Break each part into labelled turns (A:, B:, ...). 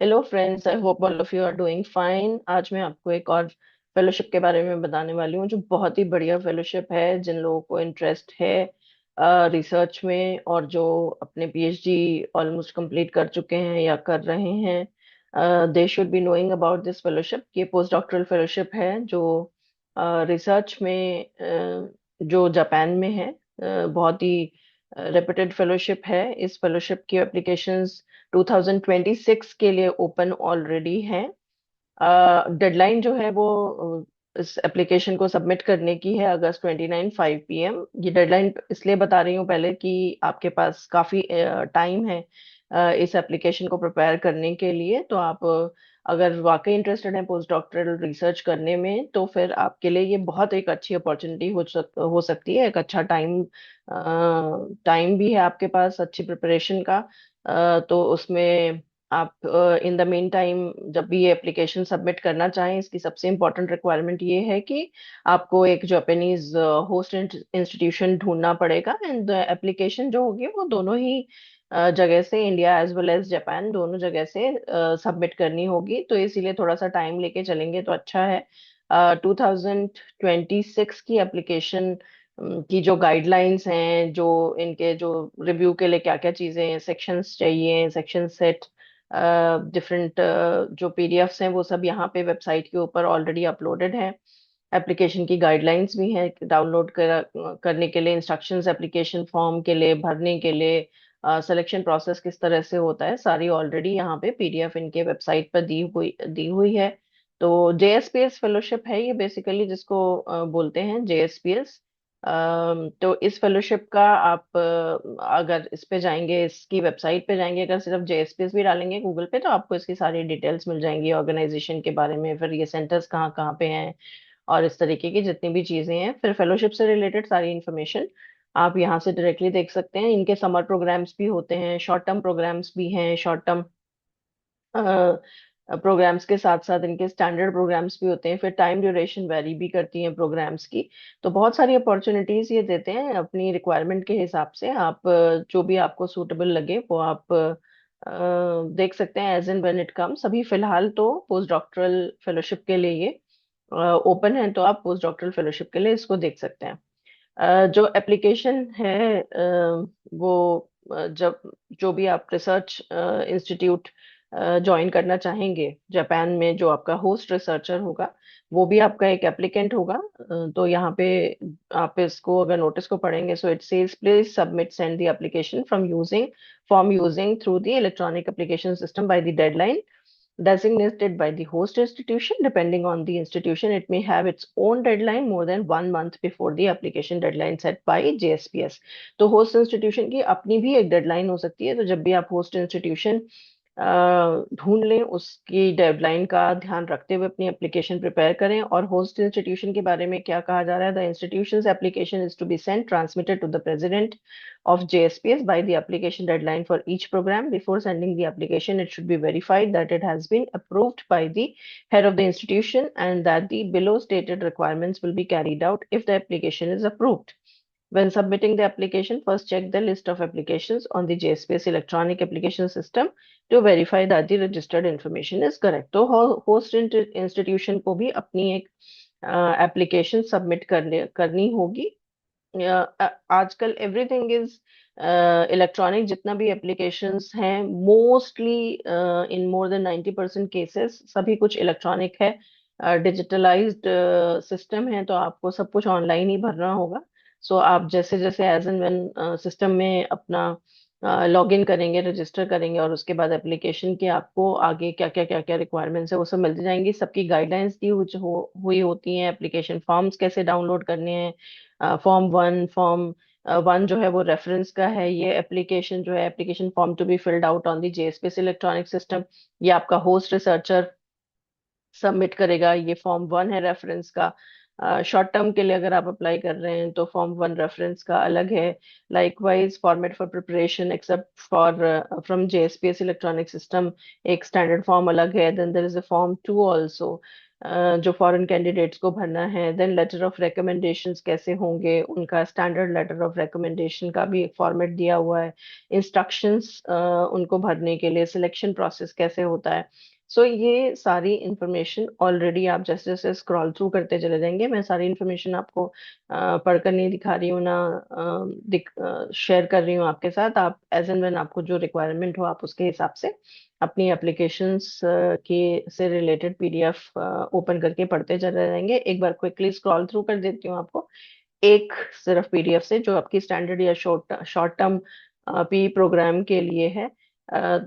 A: Hello friends, I hope all of you are doing fine. आज मैं आपको एक और फेलोशिप के बारे में बताने वाली हूँ जो बहुत ही बढ़िया फेलोशिप है। जिन लोगों को इंटरेस्ट है रिसर्च में और जो अपने पीएचडी ऑलमोस्ट कंप्लीट कर चुके हैं या कर रहे हैं, they should be knowing about this fellowship. ये पोस्ट डॉक्टरल फेलोशिप है जो रिसर्च में जो जापान में है। बहुत ही रेपुटेड फेलोशिप है। इस फेलोशिप की एप्लीकेशंस 2026 के लिए ओपन ऑलरेडी है। डेडलाइन जो है वो इस एप्लीकेशन को सबमिट करने की है अगस्त 29 5 PM। ये डेडलाइन इसलिए बता रही हूँ पहले कि आपके पास काफी टाइम है इस एप्लीकेशन को प्रिपेयर करने के लिए। तो आप अगर वाकई इंटरेस्टेड हैं पोस्ट डॉक्टरल रिसर्च करने में तो फिर आपके लिए ये बहुत एक अच्छी अपॉर्चुनिटी हो सकती है। एक अच्छा टाइम भी है आपके पास अच्छी प्रिपरेशन का। तो उसमें आप इन द मेन टाइम जब भी ये एप्लीकेशन सबमिट करना चाहें, इसकी सबसे इम्पोर्टेंट रिक्वायरमेंट ये है कि आपको एक जापानीज होस्ट इंस्टीट्यूशन ढूंढना पड़ेगा। एंड एप्लीकेशन जो होगी वो दोनों ही जगह से, India as well as Japan, दोनों जगह से सबमिट करनी होगी। तो इसीलिए थोड़ा सा टाइम लेके चलेंगे तो अच्छा है। 2026 की एप्लीकेशन की जो गाइडलाइंस हैं, जो इनके जो रिव्यू के लिए क्या क्या चीजें सेक्शंस चाहिए, सेक्शन सेट, डिफरेंट जो पीडीएफ्स हैं वो सब यहाँ पे वेबसाइट के ऊपर ऑलरेडी अपलोडेड है। एप्लीकेशन की गाइडलाइंस भी हैं करने के लिए, इंस्ट्रक्शंस एप्लीकेशन फॉर्म के लिए भरने के लिए, सिलेक्शन प्रोसेस किस तरह से होता है, सारी ऑलरेडी यहाँ पे पीडीएफ इनके वेबसाइट पर दी हुई है। तो जेएसपीएस फेलोशिप है ये बेसिकली, जिसको बोलते हैं जेएसपीएस। तो इस फेलोशिप का आप अगर इस पे जाएंगे, इसकी वेबसाइट पे जाएंगे, अगर सिर्फ जेएसपीएस भी डालेंगे गूगल पे तो आपको इसकी सारी डिटेल्स मिल जाएंगी ऑर्गेनाइजेशन के बारे में, फिर ये सेंटर्स कहाँ कहाँ पे हैं और इस तरीके की जितनी भी चीजें हैं, फिर फेलोशिप से रिलेटेड सारी इन्फॉर्मेशन आप यहाँ से डायरेक्टली देख सकते हैं। इनके समर प्रोग्राम्स भी होते हैं, शॉर्ट टर्म प्रोग्राम्स भी हैं। शॉर्ट टर्म प्रोग्राम्स के साथ साथ इनके स्टैंडर्ड प्रोग्राम्स भी होते हैं। फिर टाइम ड्यूरेशन वेरी भी करती हैं प्रोग्राम्स की। तो बहुत सारी अपॉर्चुनिटीज ये देते हैं अपनी रिक्वायरमेंट के हिसाब से। आप जो भी आपको सूटेबल लगे वो आप देख सकते हैं as and when it comes. अभी फिलहाल तो पोस्ट डॉक्टरल फेलोशिप के लिए ये ओपन है, तो आप पोस्ट डॉक्टरल फेलोशिप के लिए इसको देख सकते हैं। जो एप्लीकेशन है वो जब जो भी आप रिसर्च इंस्टीट्यूट ज्वाइन करना चाहेंगे जापान में, जो आपका होस्ट रिसर्चर होगा वो भी आपका एक एप्लीकेंट होगा। तो यहाँ पे आप इसको अगर नोटिस को पढ़ेंगे, so it says please submit send the application from using form using through the electronic application system by the deadline designated by the host institution. Depending on the institution, it may have its own deadline more than 1 month before the application deadline set by JSPS. तो host institution की अपनी भी एक deadline हो सकती है। तो जब भी आप होस्ट इंस्टीट्यूशन ढूंढ लें, उसकी डेडलाइन का ध्यान रखते हुए अपनी एप्लीकेशन प्रिपेयर करें। और होस्ट इंस्टीट्यूशन के बारे में क्या कहा जा रहा है, the institutions application is to be sent transmitted to the president of JSPS by the application deadline for each program. Before sending the application, it should be verified that it has been approved by the head of the institution and that the below stated requirements will be carried out if the application is approved. When submitting the application, first check the list of applications on the JSPS electronic application system to verify that the registered information is correct. तो host institution को भी अपनी एक application submit करनी होगी। आजकल everything is electronic. जितना भी एप्लीकेशंस हैं mostly in more than 90% cases सभी कुछ इलेक्ट्रॉनिक है, डिजिटलाइज्ड सिस्टम है। तो आपको सब कुछ ऑनलाइन ही भरना होगा। सो आप जैसे जैसे एज एंड व्हेन सिस्टम में अपना लॉग इन करेंगे, रजिस्टर करेंगे और उसके बाद एप्लीकेशन के आपको आगे क्या क्या रिक्वायरमेंट्स है वो सब मिलती जाएंगी। सबकी गाइडलाइंस दी हुई होती हैं। एप्लीकेशन फॉर्म्स कैसे डाउनलोड करने हैं, फॉर्म 1 जो है वो रेफरेंस का है। ये एप्लीकेशन जो है, application form to be filled out on the JSPS electronic system, ये आपका होस्ट रिसर्चर सबमिट करेगा। ये फॉर्म 1 है रेफरेंस का। शॉर्ट टर्म के लिए अगर आप अप्लाई कर रहे हैं तो फॉर्म 1 रेफरेंस का अलग है। Likewise format for preparation except for from JSPS electronic system एक स्टैंडर्ड फॉर्म अलग है। Then there is a form 2 also. जो फॉरेन कैंडिडेट्स को भरना है। देन लेटर ऑफ रिकमेंडेशंस कैसे होंगे, उनका स्टैंडर्ड लेटर ऑफ रिकमेंडेशन का भी एक फॉर्मेट दिया हुआ है। इंस्ट्रक्शंस उनको भरने के लिए, सिलेक्शन प्रोसेस कैसे होता है। सो ये सारी इंफॉर्मेशन ऑलरेडी आप जैसे जैसे स्क्रॉल थ्रू करते चले जाएंगे, मैं सारी इंफॉर्मेशन आपको पढ़कर नहीं दिखा रही हूँ ना, शेयर कर रही हूँ आपके साथ। आप एज एंड व्हेन आपको जो रिक्वायरमेंट हो आप उसके हिसाब से अपनी एप्लीकेशंस के से रिलेटेड पीडीएफ ओपन करके पढ़ते चले जाएंगे। एक बार क्विकली स्क्रॉल थ्रू कर देती हूँ आपको, एक सिर्फ पीडीएफ से, जो आपकी स्टैंडर्ड या शॉर्ट टर्म पी प्रोग्राम के लिए है।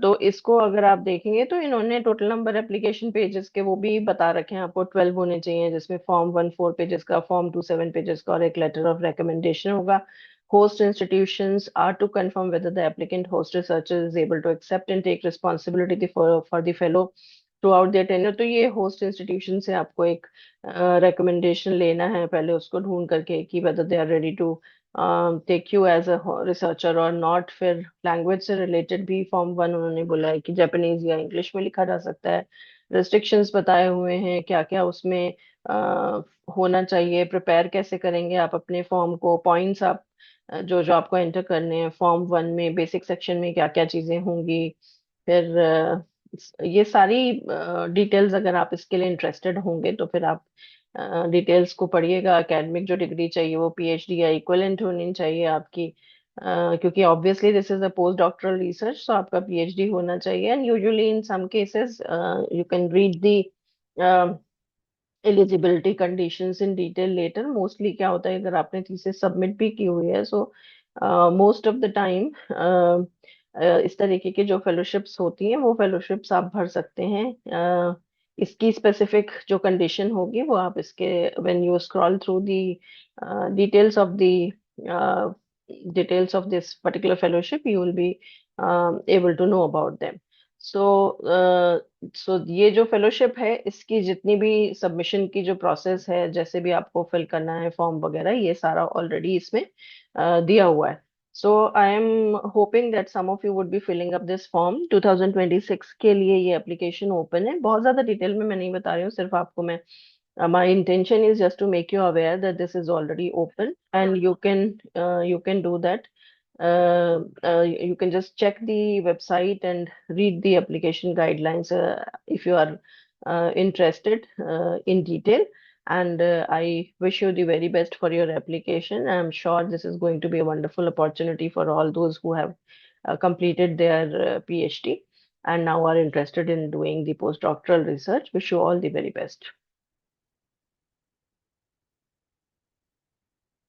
A: तो इसको अगर आप देखेंगे तो इन्होंने टोटल नंबर एप्लीकेशन पेजेस के वो भी बता रखे हैं आपको, 12 होने चाहिए, जिसमें फॉर्म 1 4 पेजेस का, फॉर्म 2 7 पेजेस का, और एक लेटर ऑफ रिकमेंडेशन होगा। Host institutions are to confirm whether the applicant host researcher is able to accept and take responsibility for the fellow throughout their tenure। तो ये होस्ट इंस्टीट्यूशन से आपको एक रिकमेंडेशन लेना है पहले, उसको ढूंढ करके कि whether they are ready to take you as a researcher और नॉट। फिर लैंग्वेज से रिलेटेड भी फॉर्म 1 उन्होंने बोला है कि जापानीज या इंग्लिश में लिखा जा सकता है। रेस्ट्रिक्शंस बताए हुए हैं क्या क्या उसमें होना चाहिए, प्रिपेयर कैसे करेंगे आप अपने फॉर्म को, पॉइंट्स आप जो जो आपको एंटर करने हैं फॉर्म 1 में, बेसिक सेक्शन में क्या क्या चीजें होंगी। फिर ये सारी डिटेल्स, अगर आप इसके लिए इंटरेस्टेड होंगे तो फिर आप डिटेल्स को पढ़िएगा। एकेडमिक जो डिग्री चाहिए वो पीएचडी या इक्विवेलेंट होनी चाहिए आपकी, क्योंकि obviously this is a post doctoral research, तो आपका पीएचडी होना चाहिए। And usually in some cases you can read the eligibility conditions in detail letter. Mostly क्या होता है, अगर आपने थीसिस सबमिट भी की हुई है, so most of the time इस तरीके की जो फेलोशिप्स होती हैं वो फेलोशिप्स आप भर सकते हैं। इसकी स्पेसिफिक जो कंडीशन होगी वो आप इसके when you scroll through the details of the details of this particular fellowship, you will be able to know about them. So so ये जो फेलोशिप है, इसकी जितनी भी सबमिशन की जो प्रोसेस है, जैसे भी आपको फिल करना है फॉर्म वगैरह, ये सारा ऑलरेडी इसमें दिया हुआ है। So I am hoping that some of you would be filling up this form. 2026 के लिए ये एप्लीकेशन ओपन है। बहुत ज्यादा डिटेल में मैं नहीं बता रही हूँ, सिर्फ आपको मैं my intention is just to make you aware that this is already open, and you can do that. You can just check the website and read the application guidelines if you are interested in detail. And I wish you the very best for your application. I'm sure this is going to be a wonderful opportunity for all those who have completed their PhD and now are interested in doing the postdoctoral research. Wish you all the very best.